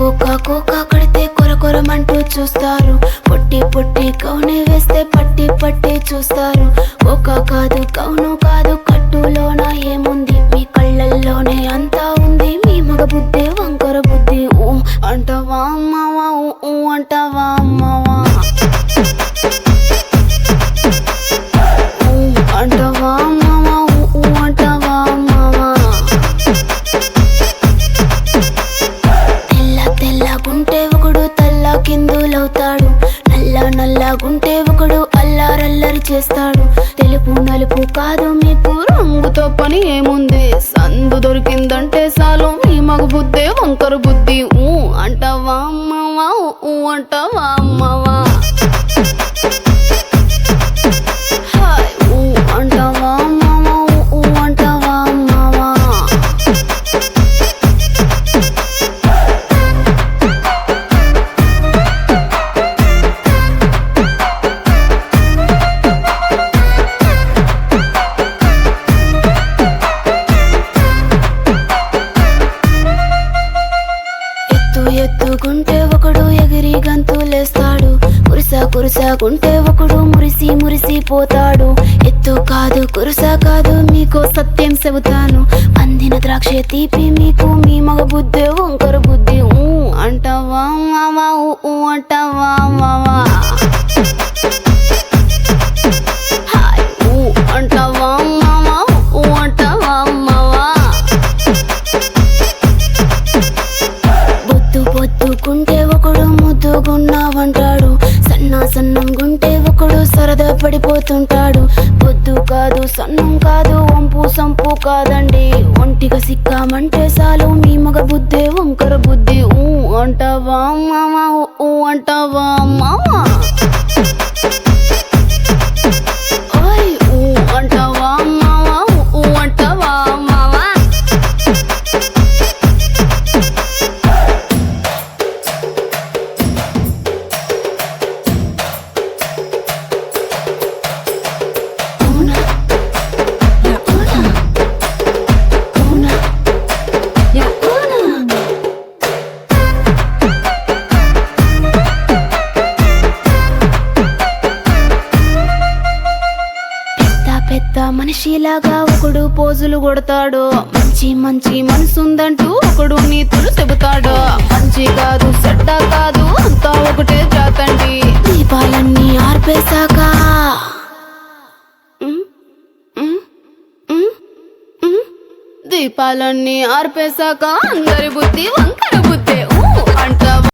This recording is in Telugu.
కోకా కోకా కడితే కొరకొరమంటూ చూస్తారు. పొట్టి పొట్టి కౌనే వేస్తే పట్టి పట్టి చూస్తారు. కోకా కాదు కౌను కాదు కట్టులోన ఏముంది, మీ కళ్ళల్లోనే అంతా ఉంది. మీ మగ బుద్ధి వంకర బుద్ధి. ఊ అంటావా అమ్మవా, ఊ అంటావా అమ్మవా, ఊ అంటావా అమ్మవా, ఊ అంటావా అమ్మవా. తెల్ల తెల్లగుంటే ఒకడు తల్ల కిందులవుతాడు, నల్ల నల్లగుంటే ఒకడు అల్లారల్లరి చేస్తాడు. తెలుపు నలుపు కాదు మీకు రంగుతో పని ఏముంది, సందు దొరికిందంటే చాలు మీ మగ బుద్ధే వంకర బుద్ధి. ఊ అంటావా అమ్మవా, ఊ అంటావా అమ్మవా, హాయ్ ఊ అంటావా అమ్మవా, ఊ అంటావా అమ్మవా. ఎత్తుకుంటే ఒకడు ఎగిరి గంతులేస్తాడు, కురుసాకుంటే ఒకడు మురిసి మురిసిపోతాడు. ఎత్తు కాదు కురుసా కాదు మీకు సత్యం చెబుతాను, అందిన ద్రాక్ష తీపి మీకు మీ మగ బుద్ధి వంకర బుద్ధి. ఊ అంటావా మావా, ఊ అంటావా మావా, హాయ్ ఊ అంటావా మావా, ఊ అంటావా మావా. పొద్దుకుంటే ఒకడు ముద్దుగున్నావంటాడు, సన్నం గుంటే ఒకడు సరదా పడిపోతుంటాడు. పొద్దు కాదు సన్నం కాదు వంపు సంపు కాదండి, ఒంటిగా సిక్కామంటే చాలు మీ మగ బుద్ధే వంకర బుద్ధి. ఊ అంటావా మామా, ఊ అంటావా మామా, ఓయ్ ఊ అంటావా మామా, ఊ అంటావా మామా. పెద్ద మనిషిలాగా ఒకడు పోజులు కొడతాడు, మంచి మంచి మనసుందంటూ ఒకడు నీతులు చెబుతాడు. మంచి కాదు చెడ్డ కాదు అంతా ఒకటే జాతండి, దీపాలన్నీ ఆర్పేశాక దీపాలన్నీ ఆర్పేశాక అందరి బుద్ధి వంకర బుద్ధి.